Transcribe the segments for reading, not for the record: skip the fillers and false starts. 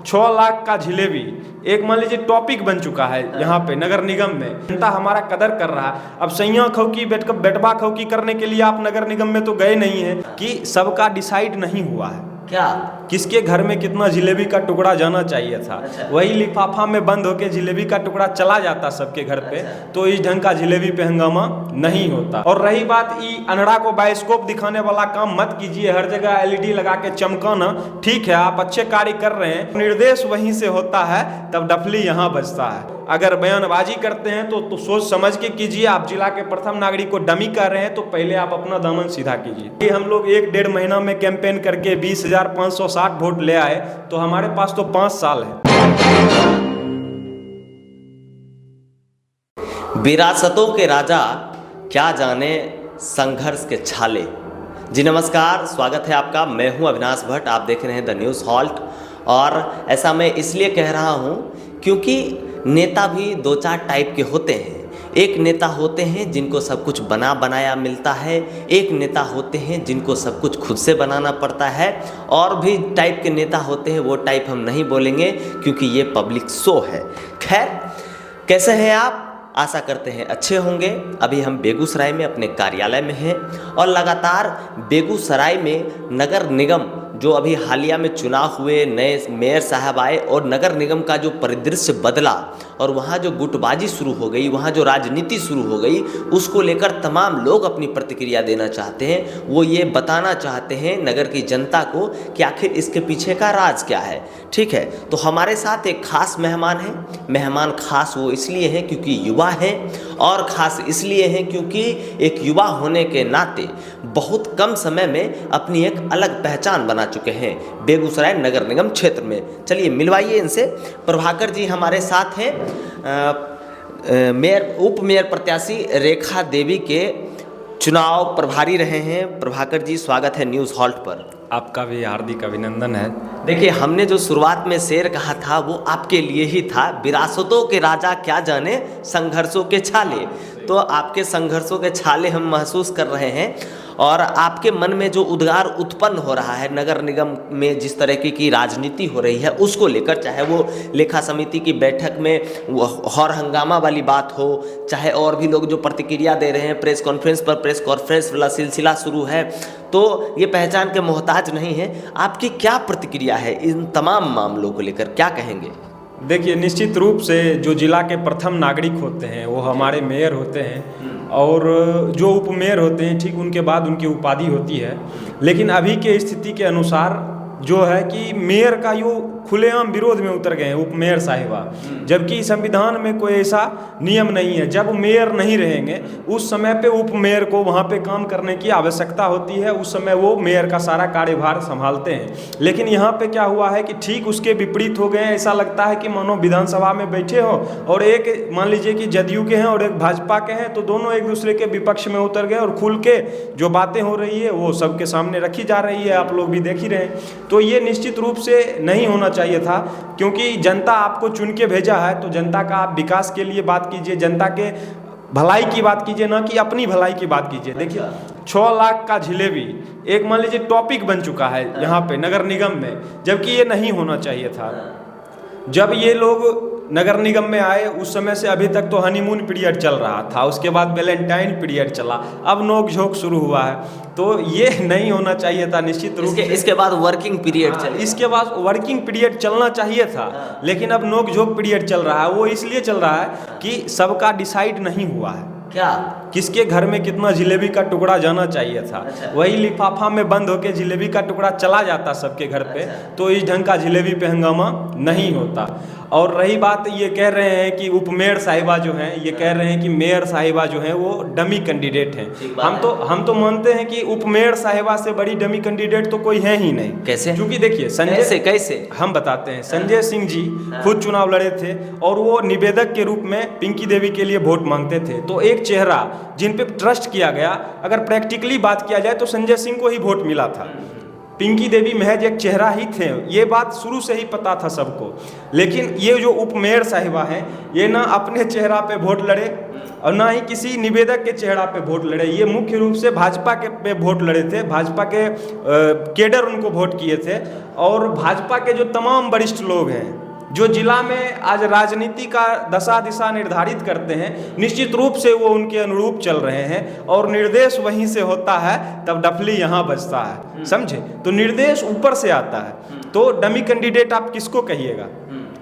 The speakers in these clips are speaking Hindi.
6 लाख का जिलेबी एक मान लीजिए टॉपिक बन चुका है यहाँ पे नगर निगम में। जनता हमारा कदर कर रहा है। अब सैया खौकी बेटबा खौकी करने के लिए आप नगर निगम में तो गए नहीं है कि सबका डिसाइड नहीं हुआ है क्या किसके घर में कितना जिलेबी का टुकड़ा जाना चाहिए था। अच्छा। वही लिफाफा में बंद होके जिलेबी का टुकड़ा चला जाता सबके घर पे। अच्छा। तो इस ढंग का जिलेबी पे हंगामा नहीं होता। और रही बात अनड़ा को बायोस्कोप दिखाने वाला काम मत कीजिए, हर जगह एलईडी लगा के चमकाना। ठीक है, आप अच्छे कार्य कर रहे हैं, निर्देश वहीं से होता है, तब डफली यहाँ बजता है। अगर बयानबाजी करते हैं तो सोच समझ के कीजिए। आप जिला के प्रथम नागरिक को डमी कर रहे हैं तो पहले आप अपना दामन सीधा कीजिए। हम लोग 1-1.5 महीना में कैंपेन करके 20,560 वोट ले आए, तो हमारे पास तो 5 साल है। विरासतों के राजा क्या जाने संघर्ष के छाले। जी नमस्कार, स्वागत है आपका। मैं हूं अविनाश भट्ट, आप देख रहे हैं द न्यूज़ हॉल्ट। और ऐसा मैं इसलिए कह रहा हूं क्योंकि नेता भी 2-4 टाइप के होते हैं। एक नेता होते हैं जिनको सब कुछ बना बनाया मिलता है, एक नेता होते हैं जिनको सब कुछ खुद से बनाना पड़ता है, और भी टाइप के नेता होते हैं। वो टाइप हम नहीं बोलेंगे क्योंकि ये पब्लिक शो है। खैर, कैसे हैं आप? आशा करते हैं अच्छे होंगे। अभी हम बेगूसराय में अपने कार्यालय में हैं और लगातार बेगूसराय में नगर निगम जो अभी हालिया में चुनाव हुए, नए मेयर साहब आए और नगर निगम का जो परिदृश्य बदला और वहाँ जो गुटबाजी शुरू हो गई, वहाँ जो राजनीति शुरू हो गई, उसको लेकर तमाम लोग अपनी प्रतिक्रिया देना चाहते हैं। वो ये बताना चाहते हैं नगर की जनता को कि आखिर इसके पीछे का राज क्या है। ठीक है, तो हमारे साथ एक खास मेहमान है। मेहमान खास वो इसलिए हैं क्योंकि युवा हैं, और ख़ास इसलिए हैं क्योंकि एक युवा होने के नाते बहुत कम समय में अपनी एक अलग पहचान बना चुके हैं बेगूसराय नगर निगम क्षेत्र में। चलिए मिलवाइए इनसे। प्रभाकर जी हमारे साथ हैं, उप मेयर प्रत्याशी रेखा देवी के चुनाव प्रभारी रहे हैं। प्रभाकर जी, स्वागत है न्यूज़ हॉल्ट पर। आपका भी हार्दिक अभिनंदन है। देखिए, हमने जो शुरुआत में शेर कहा था वो आपके लिए ही था। विरासतों के राजा क्या जाने संघर्षों के छाले। तो आपके संघर्षों के छाले हम महसूस कर रहे हैं, और आपके मन में जो उद्गार उत्पन्न हो रहा है नगर निगम में, जिस तरह की राजनीति हो रही है उसको लेकर, चाहे वो लेखा समिति की बैठक में हौर हंगामा वाली बात हो, चाहे और भी लोग जो प्रतिक्रिया दे रहे हैं, प्रेस कॉन्फ्रेंस पर प्रेस कॉन्फ्रेंस वाला सिलसिला शुरू है, तो ये पहचान के मोहताज नहीं है। आपकी क्या प्रतिक्रिया है इन तमाम मामलों को लेकर, क्या कहेंगे? देखिए, निश्चित रूप से जो जिला के प्रथम नागरिक होते हैं वो हमारे मेयर होते हैं, और जो उप मेयर होते हैं ठीक उनके बाद उनकी उपाधि होती है। लेकिन अभी के स्थिति के अनुसार जो है कि मेयर का यो खुलेआम विरोध में उतर गए हैं उप मेयर साहिबा, जबकि संविधान में कोई ऐसा नियम नहीं है। जब मेयर नहीं रहेंगे उस समय पे उप मेयर को वहाँ पे काम करने की आवश्यकता होती है, उस समय वो मेयर का सारा कार्यभार संभालते हैं। लेकिन यहाँ पे क्या हुआ है कि ठीक उसके विपरीत हो गए। ऐसा लगता है कि मानो विधानसभा में बैठे हो और एक मान लीजिए कि जदयू के हैं और एक भाजपा के हैं, तो दोनों एक दूसरे के विपक्ष में उतर गए और खुल के जो बातें हो रही है वो सबके सामने रखी जा रही है, आप लोग भी देख ही रहे हैं। तो ये निश्चित रूप से नहीं होना चाहिए था, क्योंकि जनता आपको चुन के भेजा है, तो जनता का आप विकास के लिए बात कीजिए, जनता के भलाई की बात कीजिए, ना कि अपनी भलाई की बात कीजिए। देखिए, 6 लाख का जिलेबी एक मान लीजिए टॉपिक बन चुका है यहाँ पे नगर निगम में, जबकि ये नहीं होना चाहिए था। जब ये लोग नगर निगम में आए उस समय से अभी तक तो हनीमून पीरियड चल रहा था, उसके बाद वैलेंटाइन पीरियड चला, अब नोक झोंक शुरू हुआ है, तो ये नहीं होना चाहिए था निश्चित रूप से। इसके बाद वर्किंग पीरियड चल इसके बाद वर्किंग पीरियड चलना चाहिए था, लेकिन अब नोक झोंक पीरियड चल रहा है। वो इसलिए चल रहा है कि सबका डिसाइड नहीं हुआ है क्या किसके घर में कितना जिलेबी का टुकड़ा जाना चाहिए था। अच्छा। वही लिफाफा में बंद होके जिलेबी का टुकड़ा चला जाता सबके घर पे। अच्छा। तो इस ढंग का जिलेबी पे हंगामा नहीं होता। और रही बात, ये कह रहे हैं कि उप मेयर साहिबा जो हैं, ये कह रहे हैं कि मेयर साहिबा जो हैं वो डमी कैंडिडेट हैं। हम तो मानते हैं कि उप मेयर साहिबा से बड़ी डमी कैंडिडेट तो कोई है ही नहीं। कैसे? क्योंकि देखिए, कैसे हम बताते हैं। संजय सिंह जी खुद चुनाव लड़े थे और वो निवेदक के रूप में पिंकी देवी के लिए वोट मांगते थे। तो एक चेहरा जिन पे ट्रस्ट किया गया, अगर प्रैक्टिकली बात किया जाए तो संजय सिंह को ही वोट मिला था। पिंकी देवी महज एक चेहरा ही थे, ये बात शुरू से ही पता था सबको। लेकिन ये जो उपमेयर साहिबा हैं, ये ना अपने चेहरा पे वोट लड़े और ना ही किसी निवेदक के चेहरा पे वोट लड़े। ये मुख्य रूप से भाजपा के पे वोट लड़े थे, भाजपा के केडर उनको वोट किए थे। और भाजपा के जो तमाम वरिष्ठ लोग हैं, जो जिला में आज राजनीति का दशा दिशा निर्धारित करते हैं, निश्चित रूप से वो उनके अनुरूप चल रहे हैं और निर्देश वहीं से होता है, तब डफली यहाँ बजता है, समझे। तो निर्देश ऊपर से आता है। तो डमी कैंडिडेट आप किसको कहिएगा,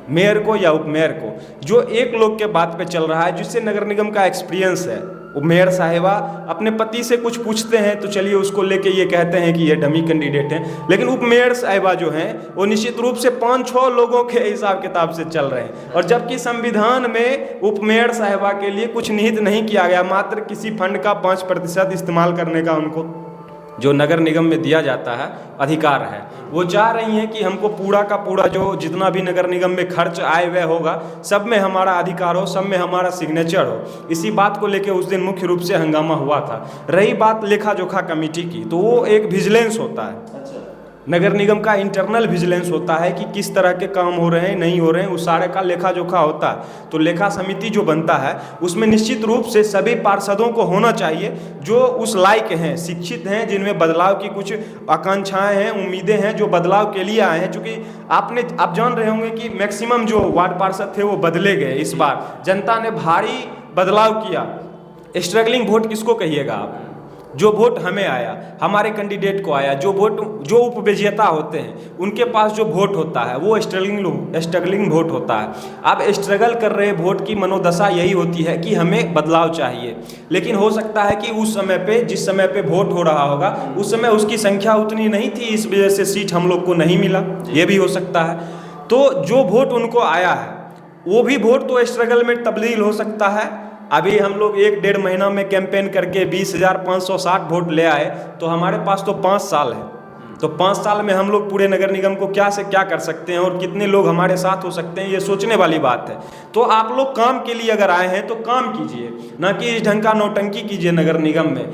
मेयर को या उपमेयर को? जो एक लोग के बात पे चल रहा है, जिससे नगर निगम का एक्सपीरियंस है, वो मेयर साहिबा अपने पति से कुछ पूछते हैं तो चलिए उसको लेके ये कहते हैं कि ये डमी कैंडिडेट हैं। लेकिन उपमेयर साहिबा जो हैं वो निश्चित रूप से 5-6 लोगों के हिसाब किताब से चल रहे हैं। और जबकि संविधान में उपमेयर साहिबा के लिए कुछ निहित नहीं किया गया, मात्र किसी फंड का 5% इस्तेमाल करने का उनको जो नगर निगम में दिया जाता है अधिकार है। वो चाह रही हैं कि हमको पूरा का पूरा जो जितना भी नगर निगम में खर्च आय व्यय होगा, सब में हमारा अधिकार हो, सब में हमारा सिग्नेचर हो। इसी बात को लेकर उस दिन मुख्य रूप से हंगामा हुआ था। रही बात लेखा जोखा कमेटी की, तो वो एक विजिलेंस होता है, नगर निगम का इंटरनल विजिलेंस होता है कि किस तरह के काम हो रहे हैं, नहीं हो रहे हैं, उस सारे का लेखा जोखा होता है। तो लेखा समिति जो बनता है उसमें निश्चित रूप से सभी पार्षदों को होना चाहिए जो उस लायक हैं, शिक्षित हैं, जिनमें बदलाव की कुछ आकांक्षाएं हैं, उम्मीदें हैं, जो बदलाव के लिए आए हैं। चूँकि आप जान रहे होंगे कि मैक्सिमम जो वार्ड पार्षद थे वो बदले गए। इस बार जनता ने भारी बदलाव किया। स्ट्रगलिंग वोट किसको कहिएगा आप? जो वोट हमें आया, हमारे कैंडिडेट को आया, जो वोट जो उपविजेता होते हैं उनके पास जो वोट होता है वो स्ट्रगलिंग वोट होता है। अब स्ट्रगल कर रहे वोट की मनोदशा यही होती है कि हमें बदलाव चाहिए। लेकिन हो सकता है कि उस समय पे, जिस समय पे वोट हो रहा होगा, उस समय उसकी संख्या उतनी नहीं थी, इस वजह से सीट हम लोग को नहीं मिला, ये भी हो सकता है। तो जो वोट उनको आया है वो भी वोट तो स्ट्रगल में तब्दील हो सकता है। अभी हम लोग 1-1.5 महीना में कैंपेन करके 20,560 वोट ले आए, तो हमारे पास तो 5 साल है। तो 5 साल में हम लोग पूरे नगर निगम को क्या से क्या कर सकते हैं और कितने लोग हमारे साथ हो सकते हैं, ये सोचने वाली बात है। तो आप लोग काम के लिए अगर आए हैं तो काम कीजिए, ना कि इस ढंग का नौटंकी कीजिए नगर निगम में।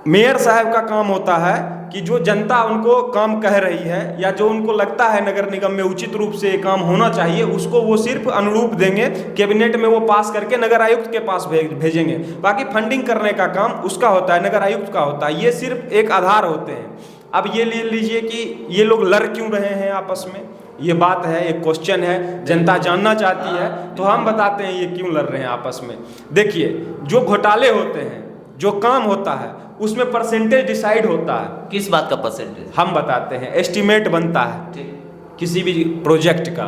मेयर साहब का काम होता है कि जो जनता उनको काम कह रही है या जो उनको लगता है नगर निगम में उचित रूप से काम होना चाहिए, उसको वो सिर्फ अनुरूप देंगे, कैबिनेट में वो पास करके नगर आयुक्त के पास भेजेंगे। बाकी फंडिंग करने का काम उसका होता है, नगर आयुक्त का होता है। ये सिर्फ एक आधार होते हैं। अब ये ले लीजिए कि ये लोग लड़ क्यों रहे हैं आपस में, ये बात है, एक क्वेश्चन है, जनता जानना चाहती है, तो हम बताते हैं ये क्यों लड़ रहे हैं आपस में। देखिए, जो घोटाले होते हैं, जो काम होता है, उसमें परसेंटेज डिसाइड होता है। किस बात का परसेंटेज? हम बताते हैं, एस्टीमेट बनता है किसी भी प्रोजेक्ट का।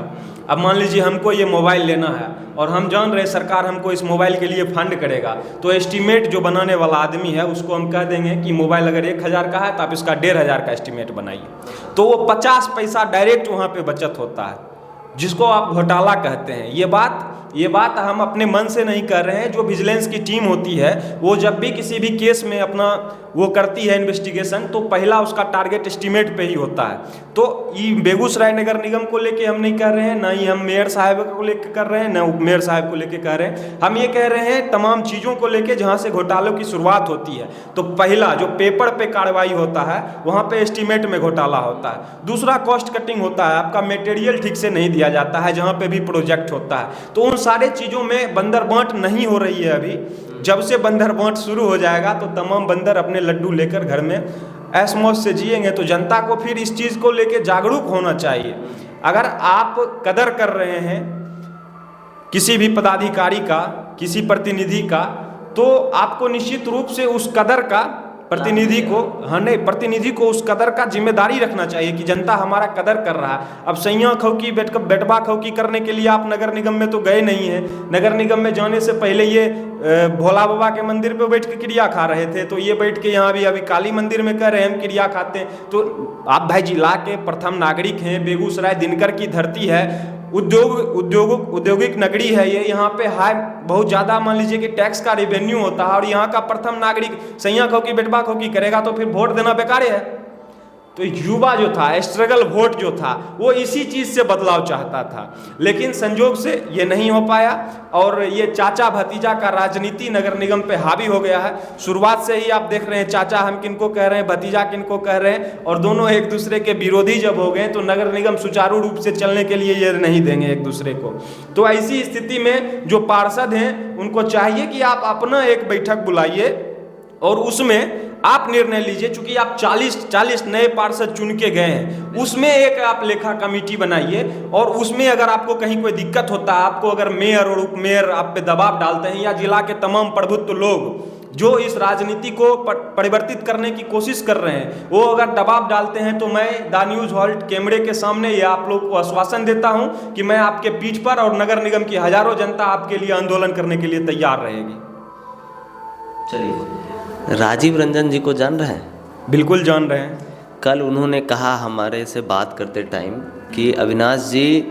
अब मान लीजिए हमको ये मोबाइल लेना है और हम जान रहे हैं सरकार हमको इस मोबाइल के लिए फंड करेगा, तो एस्टीमेट जो बनाने वाला आदमी है उसको हम कह देंगे कि मोबाइल अगर 1,000 का है तो आप इसका 1,500 का एस्टीमेट बनाइए। तो वो 50 पैसा डायरेक्ट वहाँ पे बचत होता है, जिसको आप घोटाला कहते हैं। ये बात हम अपने मन से नहीं कर रहे हैं। जो विजिलेंस की टीम होती है वो जब भी किसी भी केस में अपना वो करती है इन्वेस्टिगेशन, तो पहला उसका टारगेट एस्टीमेट पे ही होता है। तो ये बेगूसराय नगर निगम को लेके हम नहीं कर रहे हैं, ना ही हम मेयर साहब को लेके कर रहे हैं, ना उपमेयर साहब को लेके कर रहे हैं। हम ये कह रहे हैं तमाम चीज़ों को लेके जहाँ से घोटालों की शुरुआत होती है। तो पहला जो पेपर पे कार्रवाई होता है वहाँ पे एस्टीमेट में घोटाला होता है। दूसरा कॉस्ट कटिंग होता है, आपका मटेरियल ठीक से नहीं दिया जाता है जहाँ पे भी प्रोजेक्ट होता है। तो उन सारे चीज़ों में बंदर बांट नहीं हो रही है अभी। जब से बंदर बांट शुरू हो जाएगा तो तमाम बंदर अपने लड्डू लेकर घर में ऐश मौज से जिएंगे। तो जनता को फिर इस चीज़ को लेकर जागरूक होना चाहिए। अगर आप कदर कर रहे हैं किसी भी पदाधिकारी का, किसी प्रतिनिधि का, तो आपको निश्चित रूप से उस कदर का प्रतिनिधि को उस कदर का जिम्मेदारी रखना चाहिए कि जनता हमारा कदर कर रहा है। अब सैया खौकी बेटबा खौकी करने के लिए आप नगर निगम में तो गए नहीं हैं। नगर निगम में जाने से पहले ये भोला बाबा के मंदिर पे बैठ के क्रिया खा रहे थे, तो ये बैठ के यहाँ भी अभी काली मंदिर में कह रहे हैं हम क्रिया खाते हैं। तो आप भाई जिला के प्रथम नागरिक हैं, बेगूसराय दिनकर की धरती है, औद्योगिक नगरी है ये। यहाँ पे बहुत ज़्यादा मान लीजिए कि टैक्स का रेवेन्यू होता है और यहाँ का प्रथम नागरिक सैया खौकी बेटबा खौकी करेगा तो फिर वोट देना बेकार है। तो युवा जो था, स्ट्रगल वोट जो था, वो इसी चीज़ से बदलाव चाहता था, लेकिन संजोग से ये नहीं हो पाया और ये चाचा भतीजा का राजनीति नगर निगम पे हावी हो गया है। शुरुआत से ही आप देख रहे हैं चाचा हम किनको कह रहे हैं, भतीजा किनको कह रहे हैं, और दोनों एक दूसरे के विरोधी जब हो गए तो नगर निगम सुचारू रूप से चलने के लिए ये नहीं देंगे एक दूसरे को। तो ऐसी स्थिति में जो पार्षद हैं उनको चाहिए कि आप अपना एक बैठक बुलाइए और उसमें आप निर्णय लीजिए। चूंकि आप 40 नए पार्षद चुन के गए हैं, उसमें एक आप लेखा कमेटी बनाइए और उसमें अगर आपको कहीं कोई दिक्कत होता है, आपको अगर मेयर और उप मेयर आप पे दबाव डालते हैं या जिला के तमाम प्रभुत्व लोग जो इस राजनीति को परिवर्तित करने की कोशिश कर रहे हैं, वो अगर दबाव डालते हैं, तो मैं द न्यूज़ हॉल्ट कैमरे के सामने ये आप लोग को आश्वासन देता हूं कि मैं आपके पीठ पर और नगर निगम की हजारों जनता आपके लिए आंदोलन करने के लिए तैयार रहेगी। चलिए, राजीव रंजन जी को जान रहे हैं? बिल्कुल जान रहे हैं। कल उन्होंने कहा हमारे से बात करते टाइम कि अविनाश जी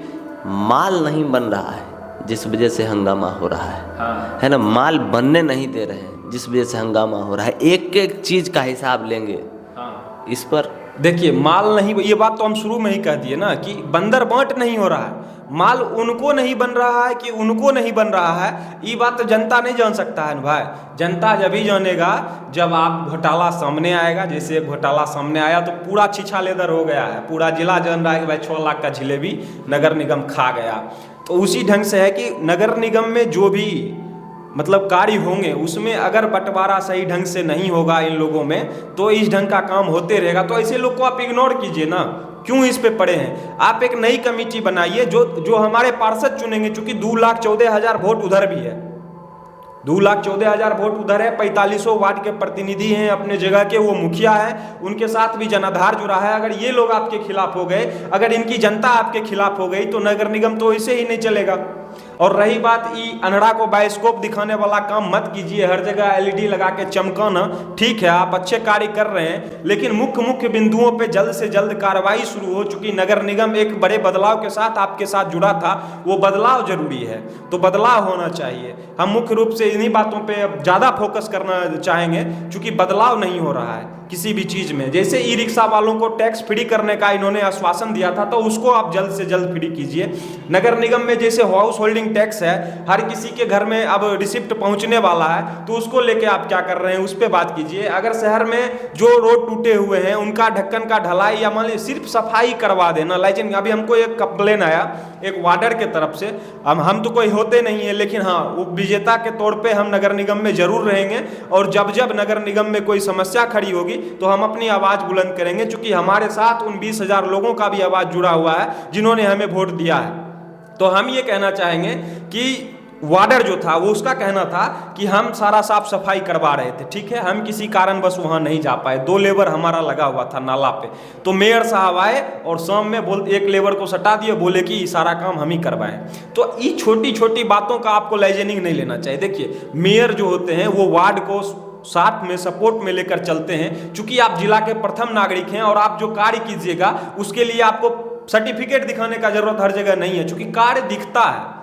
माल नहीं बन रहा है जिस वजह से हंगामा हो रहा है। हाँ। है ना, माल बनने नहीं दे रहे हैं जिस वजह से हंगामा हो रहा है, एक एक चीज का हिसाब लेंगे। हाँ। इस पर देखिए, माल नहीं, ये बात तो हम शुरू में ही कह दिए ना कि बंदर बांट नहीं हो रहा है, माल उनको नहीं बन रहा है कि उनको नहीं बन रहा है, ये बात तो जनता नहीं जान सकता है भाई। जनता जब ही जानेगा जब आप घोटाला सामने आएगा। जैसे एक घोटाला सामने आया तो पूरा छीछा लेदर हो गया है, पूरा जिला जान रहा है कि भाई 6 लाख का जिलेबी नगर निगम खा गया। तो उसी ढंग से है कि नगर निगम में जो भी मतलब कार्य होंगे उसमें अगर बंटवारा सही ढंग से नहीं होगा इन लोगों में, तो इस ढंग का काम होते रहेगा। तो ऐसे लोग को आप इग्नोर कीजिए ना, क्यों इस पे पड़े हैं। आप एक नई कमेटी बनाइए जो हमारे पार्षद चुनेंगे, चूंकि 2,14,000 वोट उधर भी है, 2,14,000 वोट उधर है, 4500 वार्ड के प्रतिनिधि हैं अपने जगह के, वो मुखिया है, उनके साथ भी जनाधार जुड़ा है। अगर ये लोग आपके खिलाफ हो गए, अगर इनकी जनता आपके खिलाफ हो गई, तो नगर निगम तो ऐसे ही नहीं चलेगा। और रही बात ई अनहरा को बायोस्कोप दिखाने वाला काम मत कीजिए, हर जगह एलईडी लगा के चमकाना। ठीक है, आप अच्छे कार्य कर रहे हैं, लेकिन मुख्य बिंदुओं पे जल्द से जल्द कार्रवाई शुरू हो। चूंकि नगर निगम एक बड़े बदलाव के साथ आपके साथ जुड़ा था, वो बदलाव जरूरी है, तो बदलाव होना चाहिए। हम मुख्य रूप से इन्हीं बातों पे अब ज़्यादा फोकस करना चाहेंगे, चूंकि बदलाव नहीं हो रहा है किसी भी चीज़ में। जैसे ई रिक्शा वालों को टैक्स फ्री करने का इन्होंने आश्वासन दिया था, तो उसको आप जल्द से जल्द फ्री कीजिए। नगर निगम में जैसे हाउस होल्डिंग टैक्स है, हर किसी के घर में अब रिसिप्ट पहुंचने वाला है, तो उसको लेके आप क्या कर रहे हैं उस पर बात कीजिए। अगर शहर में जो रोड टूटे हुए हैं उनका ढक्कन का ढलाई या मान लीजिए सिर्फ सफाई करवा देना। लेकिन अभी हमको एक कंप्लेन आया एक वार्डर के तरफ से, हम तो कोई होते नहीं है, लेकिन हाँ उप विजेता के तौर पर हम नगर निगम में जरूर रहेंगे, और जब जब नगर निगम में कोई समस्या खड़ी होगी तो हम अपनी आवाज बुलंद करेंगे। चूंकि हमारे साथ उन 20,000 लोगों का भी आवाज जुड़ा हुआ है जिन्होंने हमें वोट दिया है। तो हम ये कहना चाहेंगे कि वार्डर जो था वो उसका कहना था कि हम सारा साफ सफाई करवा रहे थे, ठीक है, हम किसी कारण बस वहां नहीं जा पाए, 2 लेबर हमारा लगा हुआ था नाला पे। तो मेयर साहब आए और शाम में एक लेबर को सटा दिए, बोले कि सारा काम हम ही करवाएं। तो ये छोटी छोटी बातों का आपको लाइजनिंग नहीं लेना चाहिए। देखिए, मेयर जो होते हैं वो वार्ड को साथ में सपोर्ट में लेकर चलते हैं। चूंकि आप जिला के प्रथम नागरिक हैं और आप जो कार्य कीजिएगा उसके लिए आपको सर्टिफिकेट दिखाने का जरूरत हर जगह नहीं है, चूंकि कार्य दिखता है।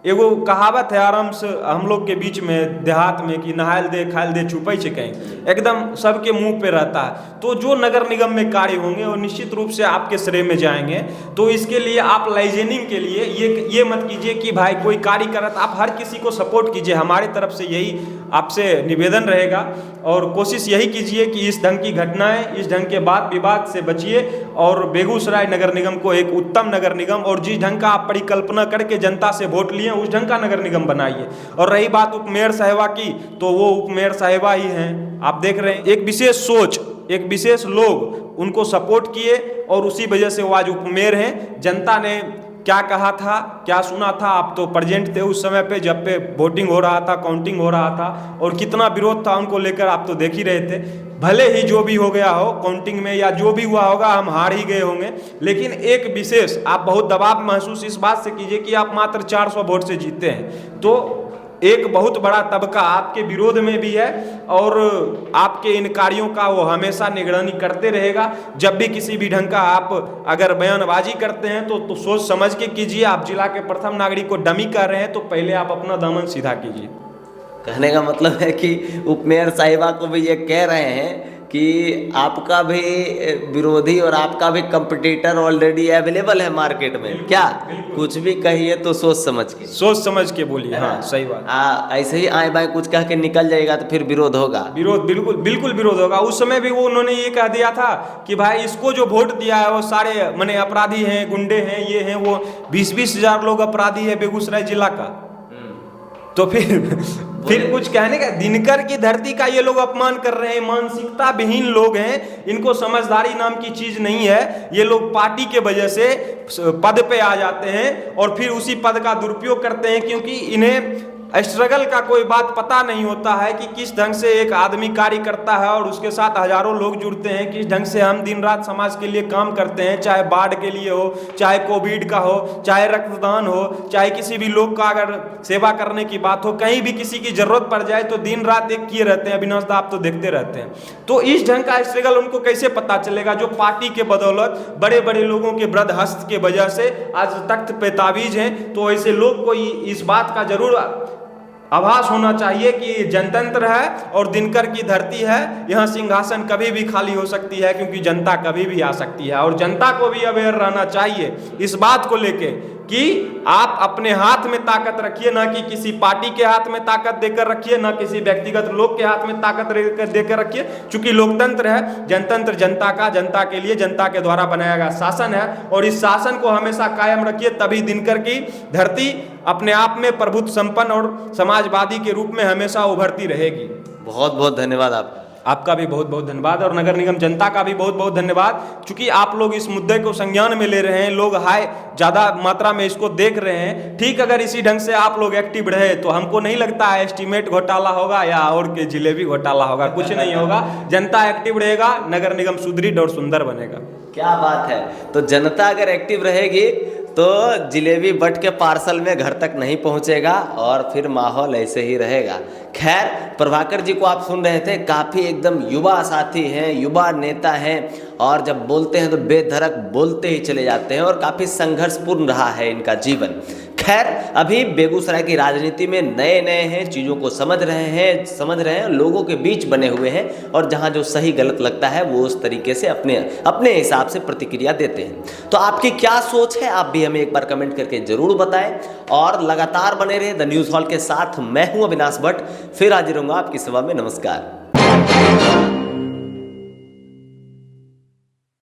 एगो कहावत है आराम से हम लोग के बीच में देहात में कि नहायल दे खायल दे छुपै छे, कहीं एकदम सबके मुंह पे रहता है। तो जो नगर निगम में कार्य होंगे वो निश्चित रूप से आपके श्रेय में जाएंगे। तो इसके लिए आप लाइजनिंग के लिए ये मत कीजिए कि भाई कोई कार्य करत, आप हर किसी को सपोर्ट कीजिए। हमारी तरफ से यही आपसे निवेदन रहेगा, और कोशिश यही कीजिए कि इस ढंग की घटनाएं, इस ढंग के वाद विवाद से बचिए और बेगूसराय नगर निगम को एक उत्तम नगर निगम, और जिस ढंग का आप परिकल्पना करके जनता से वोट लिए उस ढंग का नगर निगम बनाइए। और रही बात उपमेयर साहिबा की, तो वो उपमेयर साहिबा ही हैं। आप देख रहे हैं एक विशेष सोच, एक विशेष लोग उनको सपोर्ट किए और उसी वजह से वो आज उपमेयर हैं। जनता ने क्या कहा था, क्या सुना था, आप तो प्रेजेंट थे उस समय पे जब पे वोटिंग हो रहा था, काउंटिंग हो रहा था, और कितना विरोध था उनको लेकर आप तो देख ही रहे थे। भले ही जो भी हो गया हो काउंटिंग में या जो भी हुआ होगा, हम हार ही गए होंगे, लेकिन एक विशेष आप बहुत दबाव महसूस इस बात से कीजिए कि आप मात्र 400 वोट से जीते हैं। तो एक बहुत बड़ा तबका आपके विरोध में भी है, और आपके इन कार्यों का वो हमेशा निगरानी करते रहेगा। जब भी किसी भी ढंग का आप अगर बयानबाजी करते हैं तो सोच समझ के कीजिए। आप जिला के प्रथम नागरिक को डमी कर रहे हैं, तो पहले आप अपना दामन सीधा कीजिए। कहने का मतलब है कि उपमेयर साहिबा को भी ये कह रहे हैं कि आपका भी विरोधी और आपका भी कंपटीटर ऑलरेडी अवेलेबल है मार्केट में। क्या कुछ भी कहिए तो सोच समझ के बोलिए। हाँ, सही बात। ऐसे ही आए बाएं कुछ कह के निकल जाएगा तो फिर विरोध होगा। बिल्कुल विरोध होगा। उस समय भी वो उन्होंने ये कह दिया था कि भाई इसको जो वोट दिया है वो सारे माने अपराधी हैं, गुंडे हैं, ये हैं वो। 20-20 हजार लोग अपराधी है बेगूसराय जिला का। तो फिर कुछ कहने का, दिनकर की धरती का ये लोग अपमान कर रहे हैं। मानसिकता विहीन लोग हैं, इनको समझदारी नाम की चीज नहीं है। ये लोग पार्टी के वजह से पद पे आ जाते हैं और फिर उसी पद का दुरुपयोग करते हैं, क्योंकि इन्हें स्ट्रगल का कोई बात पता नहीं होता है कि किस ढंग से एक आदमी कार्य करता है और उसके साथ हजारों लोग जुड़ते हैं, किस ढंग से हम दिन रात समाज के लिए काम करते हैं, चाहे बाढ़ के लिए हो, चाहे कोविड का हो, चाहे रक्तदान हो, चाहे किसी भी लोग का अगर सेवा करने की बात हो, कहीं भी किसी की जरूरत पड़ जाए तो दिन रात एक किए रहते हैं। अविनाश दा आप तो देखते रहते हैं। तो इस ढंग का स्ट्रगल उनको कैसे पता चलेगा जो पार्टी के बदौलत बड़े बड़े लोगों के वृद्ध हस्त के वजह से आज तख्त पे ताबीज हैं। तो ऐसे लोग को इस बात का जरूर आभास होना चाहिए कि जनतंत्र है और दिनकर की धरती है, यहाँ सिंहासन कभी भी खाली हो सकती है, क्योंकि जनता कभी भी आ सकती है। और जनता को भी अवेयर रहना चाहिए इस बात को लेके कि आप अपने हाथ में ताकत रखिए, ना कि किसी पार्टी के हाथ में ताकत देकर रखिए, ना किसी व्यक्तिगत लोग के हाथ में ताकत देकर रखिए। चूंकि लोकतंत्र है, जनतंत्र जनता का, जनता के लिए, जनता के द्वारा बनाया गया शासन है और इस शासन को हमेशा कायम रखिए, तभी दिनकर की धरती अपने आप में प्रभुत्व संपन्न और समाजवादी के रूप में हमेशा उभरती रहेगी। बहुत बहुत धन्यवाद आपका भी बहुत बहुत धन्यवाद और नगर निगम जनता का भी बहुत बहुत धन्यवाद। चूंकि आप लोग इस मुद्दे को संज्ञान में ले रहे हैं, लोग ज़्यादा मात्रा में इसको देख रहे हैं। ठीक, अगर इसी ढंग से आप लोग एक्टिव रहे तो हमको नहीं लगता है एस्टीमेट घोटाला होगा या और के जिलेबी घोटाला होगा, कुछ नहीं होगा। जनता एक्टिव रहेगा, नगर निगम सुदृढ़ और सुंदर बनेगा। क्या बात है। तो जनता अगर एक्टिव रहेगी तो जिलेबी बट के पार्सल में घर तक नहीं पहुंचेगा और फिर माहौल ऐसे ही रहेगा। खैर, प्रभाकर जी को आप सुन रहे थे, काफ़ी एकदम युवा साथी हैं, युवा नेता हैं और जब बोलते हैं तो बेधड़क बोलते ही चले जाते हैं और काफ़ी संघर्षपूर्ण रहा है इनका जीवन। खैर, अभी बेगूसराय की राजनीति में नए हैं, चीज़ों को समझ रहे हैं, लोगों के बीच बने हुए हैं और जहां जो सही गलत लगता है वो उस तरीके से अपने हिसाब से प्रतिक्रिया देते हैं। तो आपकी क्या सोच है, आप भी हमें एक बार कमेंट करके जरूर बताएं और लगातार बने रहे द न्यूज़ हॉल के साथ। मैं हूं अविनाश भट्ट, फिर हाजिर होऊंगा आपकी सेवा में। नमस्कार।